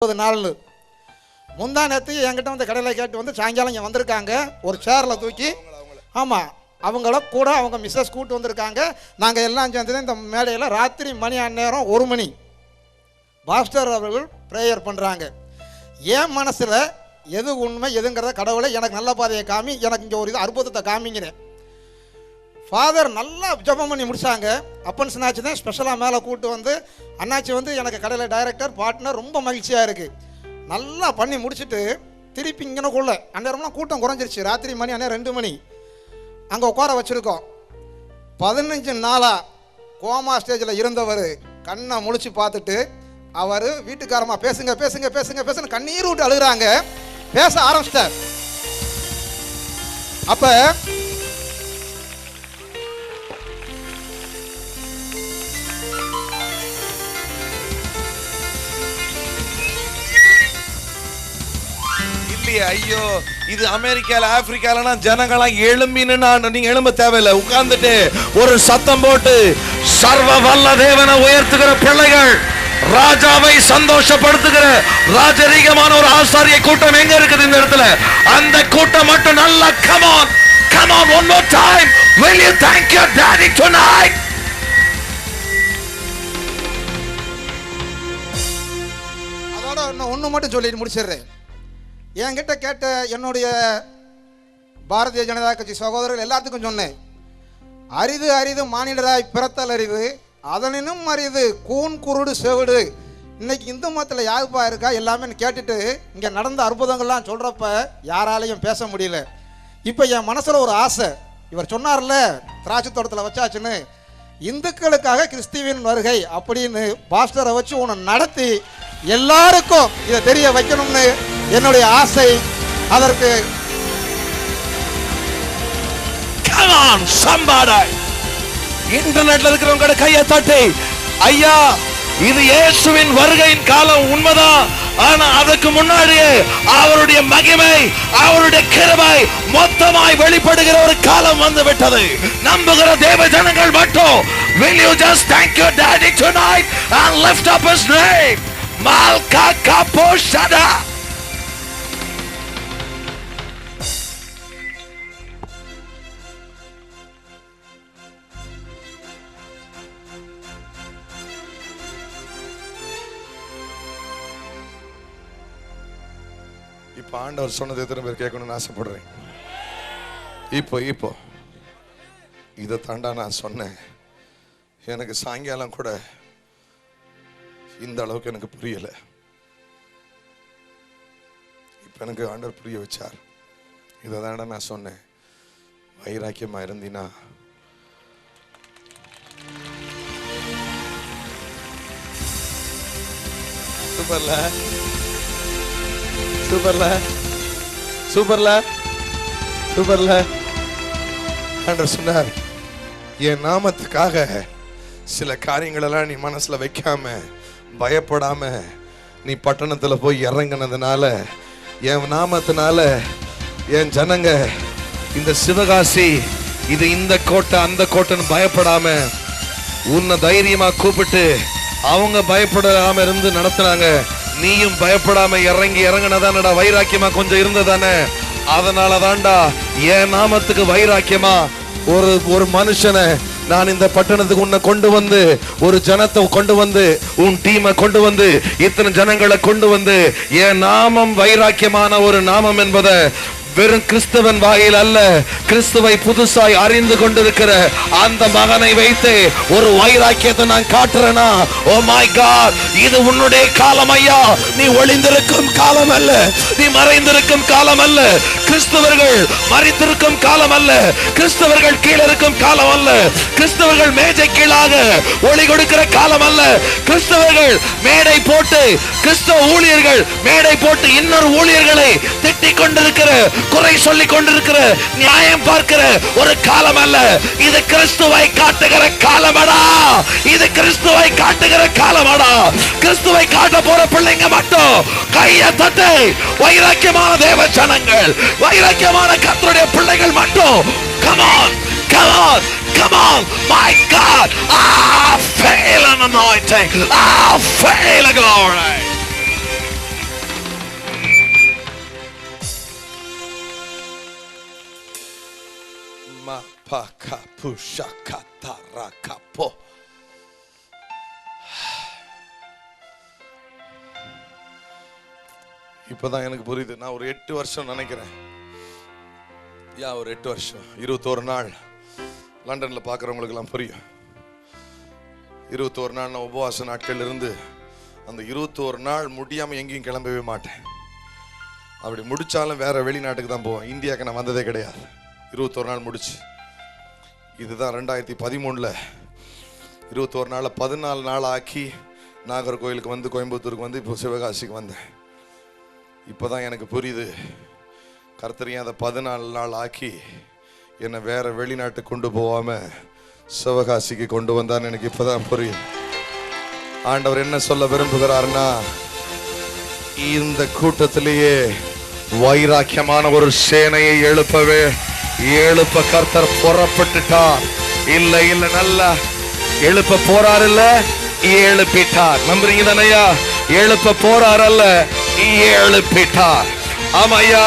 நாள் முந்தா நேற்று என்கிட்ட வந்து கடையில் கேட்டு வந்து சாயங்காலம் இங்கே வந்திருக்காங்க. ஒரு சேரில் தூக்கி, ஆமாம், அவங்கள கூட அவங்க மிஸ்ஸஸ் கூட்டு வந்திருக்காங்க. நாங்கள் எல்லாம் சேர்ந்து இந்த மேடையில் ராத்திரி மணி அந்நேரம் 1 மணி பாஸ்டர் அவர்கள் ப்ரேயர் பண்ணுறாங்க. என் மனசில் எது உண்மை எதுங்கிறத கடவுளை எனக்கு நல்ல பாதையை காமி, எனக்கு இங்கே ஒரு இது அற்புதத்தை காமிங்கிறேன். ஃபாதர் நல்லா ஜபம் பண்ணி முடித்தாங்க. அப்பன் அண்ணாச்சி தான் ஸ்பெஷலாக மேலே கூப்பிட்டு வந்து, அண்ணாச்சி வந்து எனக்கு கடையில் டைரக்டர் பார்ட்னர், ரொம்ப மகிழ்ச்சியாக இருக்குது. நல்லா பண்ணி முடிச்சுட்டு திருப்பி இங்கனக்குள்ள அந்நேரம்லாம் கூட்டம் குறைஞ்சிருச்சு. ராத்திரி மணி அந்நேரம் 2 மணி அங்கே உட்கார வச்சுருக்கோம். 15 நாளாக கோமா ஸ்டேஜில் இருந்தவர் கண்ணை முழிச்சு பார்த்துட்டு அவர் வீட்டுக்காரமா பேசுங்க பேசுங்க பேசுங்க பேசுன்னு கண்ணீர் விட்டு அழுகிறாங்க. பேச ஆரம்பிச்சிட்டார். அப்போ ஐயோ, இது அமெரிக்கால ஆப்பிரிக்கால ஜனங்களாம் எழும்பின்னு நீங்க எழும்ப தேவையில்லை. உட்கார்ந்துட்டு ஒரு சத்தம் போட்டு சர்வ வல்ல தேவனை உயர்த்துகிற பிள்ளைகள், ராஜாவை சந்தோஷப்படுத்துகிற ராஜரீகமான ஒரு ஆசாரிய கூட்டம் எங்க இருக்குது இந்த இடத்துல? அந்த கூட்டம் மட்டும் நல்லா come on, come on, one more time. Will you thank your daddy tonight? அதோட ஒன்று மட்டும் சொல்லிட்டு முடிச்சிடுறேன். என்கிட்ட கேட்ட என்னுடைய பாரதிய ஜனதா கட்சி சகோதரர்கள் எல்லாத்துக்கும் சொன்னேன், அரிது அரிது மானிடராய் பிறத்தல் அரிது, அதனினும் அரிது கூன் குருடு செவிடு. இன்னைக்கு இந்து மதத்தில் யாருப்பா இருக்கா எல்லாமே கேட்டுட்டு இங்கே நடந்த அற்புதங்கள்லாம் சொல்கிறப்ப யாராலையும் பேச முடியல. இப்போ என் மனசில் ஒரு ஆசை, இவர் சொன்னார்ல திராட்சை தோட்டத்தில் வச்சாச்சுன்னு, இந்துக்களுக்காக கிறிஸ்துவின் வருகை அப்படின்னு பாஸ்டரை வச்சு ஒன்று நடத்தி எல்லாருக்கும் இதை தெரிய வைக்கணும்னு என்னுடைய ஆசை. அதற்கு come on somebody, இன்டர்நெட்ல இருக்கிறவங்க கையை தட்டி, ஐயா இது இயேசுவின் வருகையின் காலம் உண்மைதான், ஆனா அதுக்கு முன்னாடியே அவருடைய மகிமை அவருடைய கிருபை மொத்தமாய் வெளிப்படுகிற ஒரு காலம் வந்து விட்டது. நம்புகிற தேவ ஜனங்கள் மட்டும் will you just thank your daddy tonight and lift up his name? Malka Kaposhada. இப்ப ஆண்டவர் சொன்னதை எத்தனை பேர் கேட்கணும்னு ஆசைப்படுறேன். இப்போ இதை தாண்டா நான் சொன்னேன். எனக்கு சாயங்காலம் கூட இந்த அளவுக்கு எனக்கு புரியல. இப்ப எனக்கு ஆண்டவர் புரிய வச்சார். இதை தாண்டா நான் சொன்னேன். வைராக்கியமா இருந்தீனா சூப்பர்ல சூப்பர்ல சூப்பர்ல சூப்பர்ல. ஆண்டவர் சொன்னார், என் நாமத்துக்காக சில காரியங்களெல்லாம் நீ மனசுல வைக்காம பயப்படாம நீ பட்டணத்துல போய் இறங்கினதுனால, என் நாமத்தினால என் ஜனங்க இந்த சிவகாசி இது இந்த கோட்டை அந்த கோட்டைன்னு பயப்படாம உன்னை தைரியமா கூப்பிட்டு அவங்க பயப்படாம இருந்து நடத்தினாங்க. நீயும் பயப்படாம இறங்கினதானடா வைராக்கியமா கொஞ்சம் இருந்ததானே. அதனால தாண்டா என் நாமத்துக்கு வைராக்கியமா ஒரு மனுஷனை நான் இந்த பட்டணத்துக்கு உன்னை கொண்டு வந்து, ஒரு ஜனத்தை கொண்டு வந்து, உன் டீமை கொண்டு வந்து, இத்தனை ஜனங்களை கொண்டு வந்து, என் நாமம் வைராக்கியமான ஒரு நாமம் என்பதை வெறும் கிறிஸ்தவன் வாயில் அல்ல, கிறிஸ்துவை புதுசாய் அறிந்து கொண்டிருக்கிற அந்த மகனை வைத்து ஒரு வைராக்கியத்தை நான் காட்டுறேனா? ஓ மை காட், இது உன்னுடைய காலம் ஐயா. நீ ஒளிந்திருக்கும் காலம் அல்ல, நீ மறைந்திருக்கும் காலம் அல்ல, கிறிஸ்தவர்கள் மறைந்திருக்கும் காலம் அல்ல, கிறிஸ்தவர்கள் கீழே இருக்கும் காலம் அல்ல, கிறிஸ்தவர்கள் மேஜை கீழாக ஒளி கொடுக்கிற காலம் அல்ல, கிறிஸ்தவர்கள் மேடை போட்டு, கிறிஸ்தவ ஊழியர்கள் மேடை போட்டு இன்னொரு ஊழியர்களை திட்டிக் கொண்டிருக்கிற, குறை சொல்லிக் கொண்டிருக்கிற, நியாயம் பார்க்கிற ஒரு காலம் அல்ல. இது கிறிஸ்துவை காட்டுகிற காலமடா. இது கிறிஸ்துவை காட்டுகிற காலமடா. கிறிஸ்துவை காட்ட போற பிள்ளைங்க மட்டும் கையை தட்டி, வைராக்கியமான தேவ ஜனங்கள், வைராக்கியமான கர்த்தருடைய பிள்ளைகள் மட்டும் come on, come on, come on. My God, I feel an anointing, I feel a glory. புஷகதரகபோ. இப்பதான் எனக்கு புரியுது. நான் ஒரு 8 வருஷம் நினைக்கிறேன், ஒரு 8 வருஷம் 21 நாள் லண்டன்ல பாக்குறவங்களுக்கு எல்லாம் புரியும். 21 நாள் நான் உபவாச நாட்கள் இருந்து அந்த 21 நாள் முடியாம எங்கேயும் கிளம்பவே மாட்டேன். அப்படி முடிச்சாலும் வேற வெளிநாட்டுக்கு தான் போவேன். இந்தியாவுக்கு நான் வந்ததே கிடையாது. 21 நாள் முடிச்சு, இதுதான் 2013 21 நாள் 14 நாள் ஆக்கி நாகர்கோயிலுக்கு வந்து கோயம்புத்தூருக்கு வந்து இப்போ சிவகாசிக்கு வந்தேன். இப்போதான் எனக்கு புரியுது, கர்த்தரையும் அதை 14 நாள் ஆக்கி என்னை வேற வெளிநாட்டுக்கு கொண்டு போகாம சிவகாசிக்கு கொண்டு வந்தான்னு எனக்கு இப்பதான் புரியுது. ஆண்டவர் என்ன சொல்ல விரும்புகிறார்னா, இந்த கூட்டத்திலேயே வைராக்கியமான ஒரு சேனையை எழுப்ப கர்த்தர் புறப்பட்டுட்டார். இல்ல நல்லா எழுப்ப போறார், இல்ல எழுப்பிட்டார். நம்புறீங்க தானையா? எழுப்ப போறார் அல்ல, எழுப்பிட்டார். ஆமா ஐயா,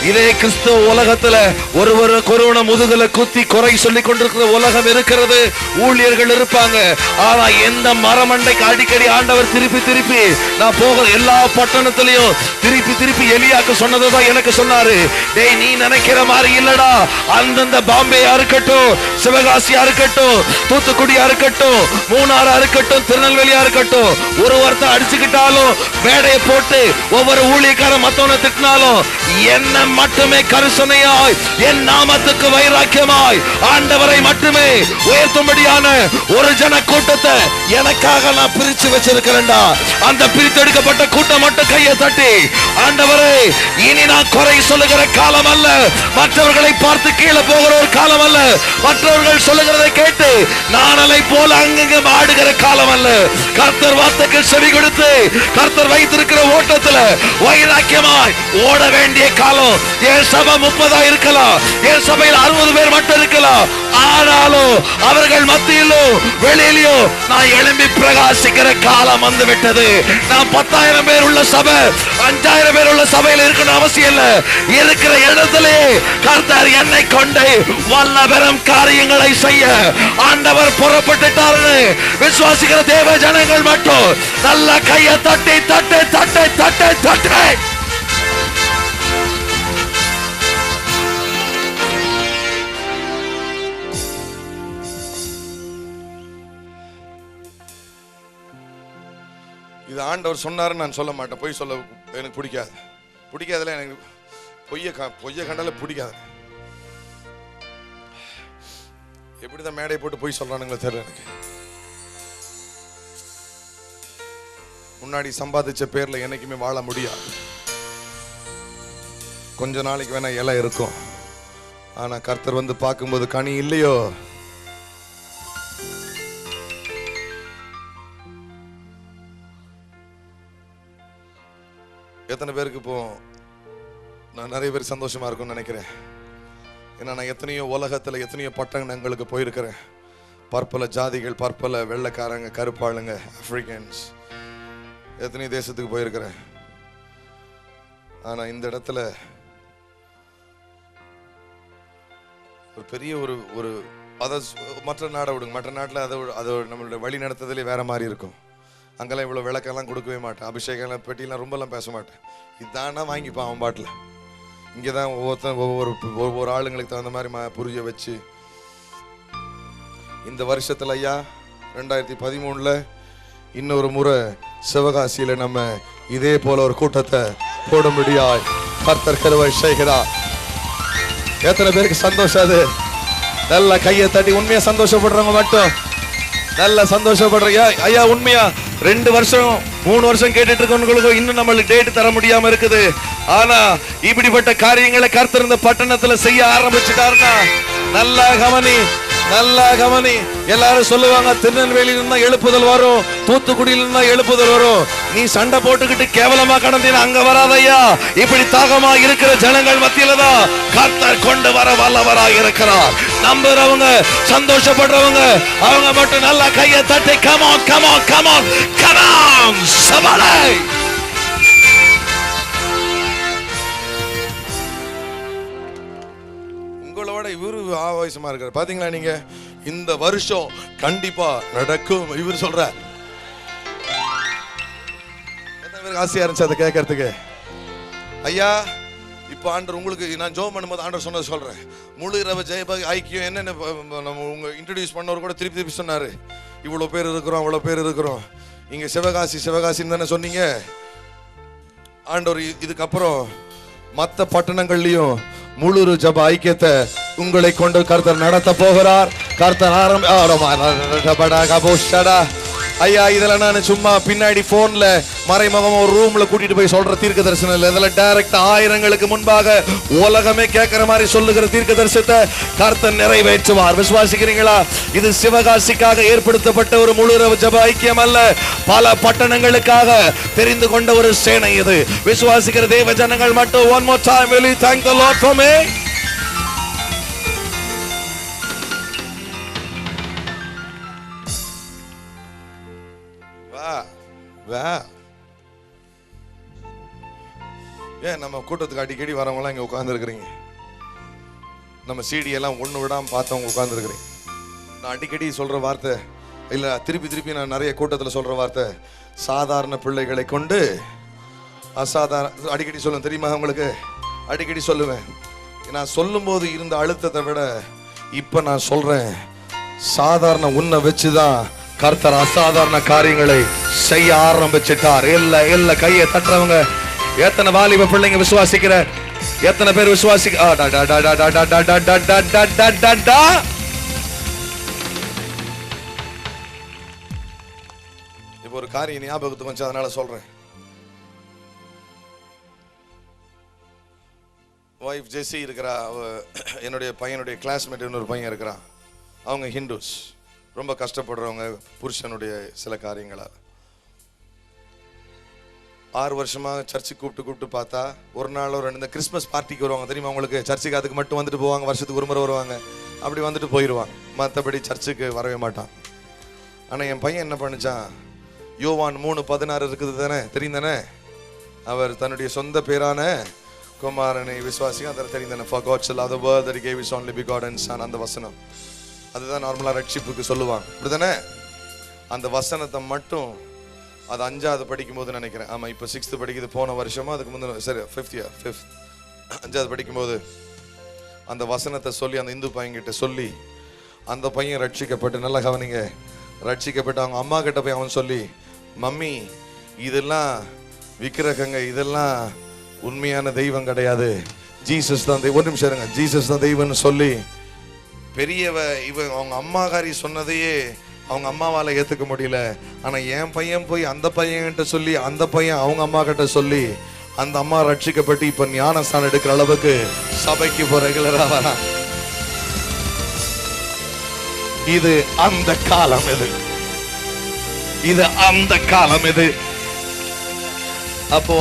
இதே கிறிஸ்துவ உலகத்துல ஒருவனை முதுகுல குத்தி குறை சொல்லி கொண்டிருக்கிற உலகம் இருக்கிறது. ஊழியர்கள் இருப்பாங்க. ஆனா எந்த மரமண்டைக்கு அடிக்கடி ஆண்டவர் திருப்பி நான் போகிற எல்லா பட்டணத்திலையும் திருப்பி எலியாக்கு சொன்னதுதான் எனக்கு சொன்னாரு. டேய், நீ நினைக்கிற மாதிரி இல்லடா. அந்தந்த பாம்பேயா இருக்கட்டும், சிவகாசியா இருக்கட்டும், தூத்துக்குடியா இருக்கட்டும், மூணாரா இருக்கட்டும், திருநெல்வேலியா இருக்கட்டும், ஒருத்தர் அடிச்சுக்கிட்டாலும் மேடையை போட்டு ஒவ்வொரு ஊழியக்காரன் மத்தவனை திட்டினாலும் என்ன மட்டுமே கரிசனையாய், என் நாமத்துக்கு வைராக்கியமாய் ஆண்டவரை மட்டுமே உயர்த்தும்படியான ஒரு ஜன கூட்டத்தை எனக்காக நான் பிரிச்சு வச்சிருக்கிறேன்டா. அந்த பிரித்தெடுக்கப்பட்ட கூட்டம் மட்டும் கையை தட்டி, ஆண்டவரே, இனி நான் குறை சொல்லுகிற காலம் அல்ல, மற்றவர்களை பார்த்து கீழே போகிற ஒரு காலம் அல்ல, மற்றவர்கள் சொல்லுகிறதை கேட்டு நானலை போல அங்கங்க ஆடுகிற காலம் அல்ல. கர்த்தர் வார்த்தைக்கு செவி கொடுத்து கர்த்தர் வைத்திருக்கிற ஓட்டத்துல வைராக்கியமாய் ஓட வேண்டிய காலம். என் சபை 30 இருக்கலாம், என் சபையில் 60 பேர் மட்டும் இருக்கலாம். ஆனாலும் அவர்கள் மத்தியிலோ வெளியிலோ நான் எழும்பி பிரகாசிக்கிற காலம் வந்து விட்டது. நான் 10,000 பேர் உள்ள சபை, 5,000 பேர் உள்ள சபையில் இருக்கணும் அவசியம் இல்ல. இருக்கிற இடத்திலே கர்த்தர் என்னை கொண்டு வல்லபெரும் காரியங்களை செய்ய ஆண்டவர் புறப்பட்டுட்டார்னு விசுவாசிக்கிற தேவ ஜனங்கள் மட்டும் நல்ல கையை தட்டி தட்டி தட்டி தட்டி தட்டி இது ஆண்டவர் சொன்னாருன்னு நான் சொல்ல மாட்டேன். பொய் சொல்ல எனக்கு பிடிக்காதுல. எனக்கு பொய்ய கண்டால பிடிக்காது. எப்படிதான் மேடை போட்டு பொய் சொல்றானுங்களோ தெரியல எனக்கு. முன்னாடி சம்பாதிச்ச பேர்ல என்னைக்குமே வாழ முடியாது. கொஞ்ச நாளைக்கு வேணா இலை இருக்கும், ஆனா கர்த்தர் வந்து பார்க்கும்போது கனி இல்லையோ. எத்தனை பேருக்கு இப்போ நான் நிறைய பேர் சந்தோஷமா இருக்கும்னு நினைக்கிறேன். ஏன்னா நான் எத்தனையோ உலகத்துல எத்தனையோ பட்டணங்களுக்கு போயிருக்கிறேன். பற்பல ஜாதிகள், பற்பல வெள்ளைக்காரங்க, கருப்பாளுங்க, ஆப்பிரிக்கன்ஸ், எத்தனையோ தேசத்துக்கு போயிருக்கிறேன். ஆனா இந்த இடத்துல ஒரு பெரிய ஒரு அதை மற்ற நாடை விடுங்க, மற்ற நாட்டில் அதை நம்மளுடைய வழி நடத்துதலே வேற மாதிரி இருக்கும். அங்கெல்லாம் இவ்வளோ விளக்கெல்லாம் கொடுக்கவே மாட்டேன், அபிஷேகம் பெட்டிலாம் ரொம்பலாம் பேச மாட்டேன். இதானா வாங்கிப்பான் அவன் பாட்டில். இங்கே தான் ஒவ்வொரு ஆளுங்களுக்கு தகுந்த மாதிரி புரிய வச்சு இந்த வருஷத்துல ஐயா 2013 இன்னொரு முறை சிவகாசியில நம்ம இதே போல ஒரு கூட்டத்தை போடும்படியாய் கர்த்தர் கிருபை செய்கிறார். எத்தனை பேருக்கு சந்தோஷம்? அது நல்ல கையை தட்டி உண்மையா சந்தோஷப்படுறவங்க மட்டும் நல்ல சந்தோஷப்படுறீங்க ஐயா. உண்மையா 2 வருஷம் 3 வருஷம் கேட்டுட்டு இருக்கவங்களுக்கு இன்னும் நம்மளுக்கு டேட் தர முடியாம இருக்குது. ஆனா இப்படிப்பட்ட காரியங்களை கர்த்தர் இந்த பட்டணத்துல செய்ய ஆரம்பிச்சுட்டாருன்னா நல்லா கவனி, நல்லா கவனி. எல்லாரும் சொல்லுவாங்க திருநெல்வேலியில இருந்தா எழுப்புதல் வரும், தூத்துக்குடியில இருந்தா எழுப்புதல் வரும். நீ சண்டை போட்டுக்கிட்டு கேவலமா கடந்தீங்கன்னா அங்க வராதையா. இப்படி தாகமா இருக்கிற ஜனங்கள் மத்தியில தான் கர்த்தர் கொண்டு வர வல்லவராக இருக்கிறார். நம்புறவங்க, சந்தோஷப்படுறவங்க அவங்க மட்டும் நல்லா கையை தட்டி come on come on come on come on Sabala. உங்களோட இவரு ஆவேசமா இருக்காரு பாத்தீங்களா? நீங்க இந்த வருஷம் கண்டிப்பா நடக்கும். இவர் சொல்றார். எத்தனை பேருக்கு ஆசையா இருந்துச்சு அதை கேட்கறதுக்கு? ஐயா, இப்போ ஆண்டவர் உங்களுக்கு நான் ஜோம் பண்ணும்போது ஆண்டவர் சொன்னது சொல்றேன். முழு இரவு ஜெயபாக ஐக்கியம் என்னென்ன நம்ம உங்க இன்ட்ரடியூஸ் பண்ணவர் கூட திருப்பி திருப்பி சொன்னாரு. இவ்வளோ பேர் இருக்கிறோம், அவ்வளோ பேர் இருக்கிறோம். இங்க சிவகாசின்னு தானே சொன்னீங்க. ஆண்டவர் இதுக்கப்புறம் மற்ற பட்டணங்கள்லயும் முழு ஜப ஐக்கியத்தை உங்களை கொண்டு கர்த்தர் நடத்த போகிறார். கர்த்தர் ஐயா, இதெல்லாம் நான் சும்மா பின்னாடி போன்ல மறைமுகமா ஒரு ரூம்ல கூட்டிட்டு போய் சொல்ற தீர்க்க தரிசனம் இல்லை. இதெல்லாம் டைரக்ட் ஆயிரங்களுக்கு முன்பாக உலகமே கேட்கிற மாதிரி சொல்லுகிற தீர்க்க தரிசனத்தை கர்த்தர் நிறைவேற்றுவார். விசுவாசிக்கிறீங்களா? இது சிவகாசிக்காக ஏற்படுத்தப்பட்ட ஒரு முழு ஜப ஐக்கியம் அல்ல, பல பட்டணங்களுக்காக தெரிந்து கொண்ட ஒரு சேனை இது. விசுவாசிக்கிற தேவ ஜனங்கள் மட்டும் one more time will you thank the Lord for me? ஏன் நம்ம கூட்டத்துக்கு அடிக்கடி வரவங்களாம் இங்கே உட்காந்துருக்குறீங்க? நம்ம சிடி எல்லாம் ஒன்று விடாமல் பார்த்தவங்க உட்காந்துருக்குறீங்க. நான் அடிக்கடி சொல்கிற வார்த்தை இல்லை, திருப்பி நான் நிறைய கூட்டத்தில் சொல்கிற வார்த்தை, சாதாரண பிள்ளைகளை கொண்டு அடிக்கடி சொல்லுவேன். தெரியுமா உங்களுக்கு? அடிக்கடி சொல்லுவேன். நான் சொல்லும்போது இருந்த அழுத்தத்தை விட இப்போ நான் சொல்கிறேன், சாதாரண உன்னை வச்சு தான் கர்த்தர் அசாதாரண காரியங்களை செய்ய ஆரம்பிச்சிட்டார். இல்ல கையை தட்டுறவங்க எத்தனை வாலிப பிள்ளைங்க விசுவாசிக்கிற? எத்தனை பேர் விசுவாசிக்க? இப்போ ஒரு காரியம் ஞாபகத்துக்கு வந்து அதனால சொல்றேன். வைஃப் ஜெசி இருக்கிறா, என்னுடைய பையனுடைய கிளாஸ்மேட் இன்னொரு பையன் இருக்கிறான். அவங்க ஹிந்துஸ், ரொம்ப கஷ்டப்படுறவங்க புருஷனுடைய சில காரியங்களால். 6 வருஷமா சர்ச்சுக்கு கூப்பிட்டு பார்த்தா ஒரு நாள் ஒரு இந்த கிறிஸ்மஸ் பார்ட்டிக்கு வருவாங்க. தெரியுமா உங்களுக்கு? சர்ச்சுக்கு அதுக்கு மட்டும் வந்துட்டு போவாங்க. வருஷத்துக்கு ஒரு முறை வருவாங்க. அப்படி வந்துட்டு போயிடுவாங்க. மற்றபடி சர்ச்சுக்கு வரவே மாட்டான். ஆனால் என் பையன் என்ன பண்ணிச்சான், யோவான் 3:16 இருக்குது தானே, தெரியும் தானே? அவர் தன்னுடைய சொந்த பேரான குமாரனை விசுவாசிக்க அதை தெரியும் தானே? For God so loved the world that he gave his only begotten son. அந்த வசனம் அதுதான் நார்மலாக ரட்சிப்புக்கு சொல்லுவாங்க, அப்படிதானே? அந்த வசனத்தை மட்டும் அது 5வது படிக்கும்போது நினைக்கிறேன். ஆமாம், இப்போ 6th படிக்குது. போன வருஷமா அதுக்கு முந்தின சரி 5th 5வது படிக்கும்போது அந்த வசனத்தை சொல்லி அந்த இந்து பையன்கிட்ட சொல்லி அந்த பையன் ரட்சிக்கப்பட்டு, நல்லா கவனிங்க, ரட்சிக்கப்பட்டு அவங்க அம்மா கிட்ட போய் அவன் சொல்லி, மம்மி இதெல்லாம் விக்கிரகங்க, இதெல்லாம் உண்மையான தெய்வம் கிடையாது, ஜீசஸ் தான் தெய்வம். ஒரு நிமிஷம் இருங்க, ஜீசஸ் தான் தெய்வம்னு சொல்லி பெரியவ அவங்க அம்மாக்காரி சொன்னதையே அவங்க அம்மாவால் ஏற்றுக்க முடியல. ஆனால் என் பையன் போய் அந்த பையன்கிட்ட சொல்லி, அந்த பையன் அவங்க அம்மா கிட்ட சொல்லி, அந்த அம்மா ரட்சிக்கப்பட்டு இப்போ ஞானஸ்தானம் எடுக்கிற அளவுக்கு சபைக்கு இப்போ ரெகுலரா வரா. இது அந்த காலம், இது அந்த காலம். இது அப்போ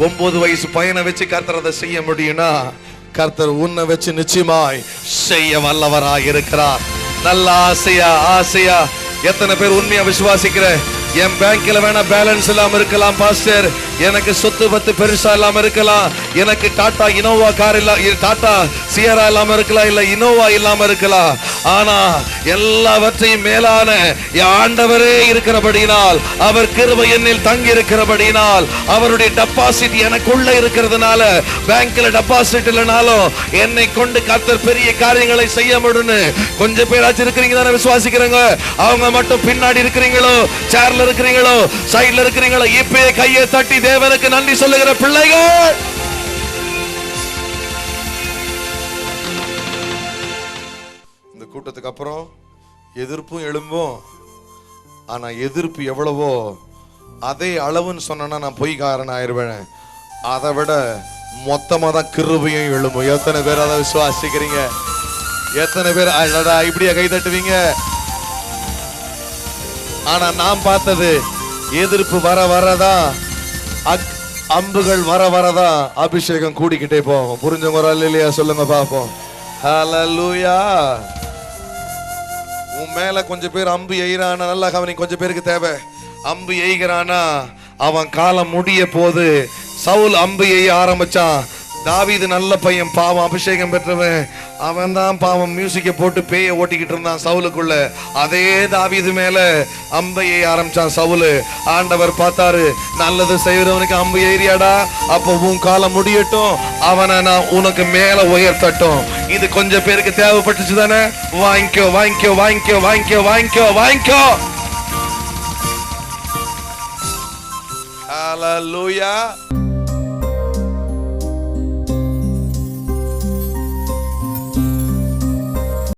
9 வயசு பையனை வச்சு கர்த்தர் அதை செய்ய முடியும்னா, கர்த்தர் உன்னை வச்சு நிச்சயமாய் செய்ய வல்லவராய் இருக்கிறார். நல்ல ஆசையா எத்தனை பேர் உண்மையா விசுவாசிக்கிற? என் பேங்க்ல வேணா பேலன்ஸ் இல்லாம இருக்கலாம் பாஸ்டர், எனக்கு சொத்து பத்து பெருசா இல்லாம இருக்கலாம், எனக்கு டாடா இனோவா கார் இல்ல, டாடா சியரா இல்லாம இருக்கலாம், இல்ல இனோவா இல்லாம இருக்கலாம், ஆனா எல்லாவற்றையும் மேலான என் ஆண்டவரே இருக்கிறபடியினால், அவர் கிருபை என்னில் தங்கி இருக்கிறபடியினால், அவருடைய டெபாசிட் எனக்குள்ள இருக்கிறதுனால, பேங்க்ல டெபாசிட் இல்லைனாலும் என்னை கொண்டு கர்த்தர் பெரிய காரியங்களை செய்ய முடியும்னு கொஞ்சம் பேராச்சும் இருக்கிறீங்க தானே விசுவாசிக்கிறீங்க? அவங்க மட்டும் பின்னாடி இருக்கிறீங்களோ, சேர்ல இருக்கிறீங்களோ, சைடுல இருக்கிறீங்களோ, இப்பயே கையை தட்டி தேவனுக்கு நன்றி சொல்லுகிற பிள்ளைகள். இந்த கூட்டத்துக்கு அப்புறம் எதிர்ப்பும் எழும்பும். ஆனா எதிர்ப்பு எவ்வளவோ அதே அளவுன்னு சொன்னா நான் பொய்காரன் ஆயிருவேன். அதை விட மொத்தமா தான் கிருபையும் எழும்பும். எத்தனை பேர் அதை விசுவாசிக்கிறீங்க? எத்தனை பேர் இப்படியா கை தட்டுவீங்க? ஆனா நான் பார்த்தது எதிர்ப்பு வர வரதான், அம்புகள் வர வரதான் அபிஷேகம் கூடிக்கிட்டே போகும். புரிஞ்சவங்க இல்லையா சொல்லுங்க பாப்போம். ஹல்லேலூயா. உன் மேல கொஞ்சம் பேர் அம்பு எய்கிறானா, நல்லா கவனி, கொஞ்சம் பேருக்கு தேவை. அம்பு எய்கிறானா அவன் காலம் முடிய போது. சவுல் அம்பு எய்ய ஆரம்பிச்சான், தாவீது நல்ல பையன், பாவம் அபிஷேகம் பெற்றவன். அவன் தான் பாவம் மியூசிக்கை போட்டு பேயை ஓட்டிக்கிட்டு இருந்தான் சவுலுக்குள்ள. அதே தாவீது மேல அம்பையை ஆரம்பிச்சான் சவுலு. ஆண்டவர் பார்த்தாரு, நல்லது செய்யறவனுக்கு அம்பு ஏறியாடா, அப்போ உன் காலம் முடியட்டும், அவனை நான் உனக்கு மேல உயர்த்தட்டும். இது கொஞ்சம் பேருக்கு தேவைப்பட்டுச்சு தானே? வாங்கிக்கோ வாங்கிக்கோ வாங்கிக்கோ வாங்கிக்கோ வாங்கிக்கோ வாங்கிக்கோ. ஹல்லேலூயா.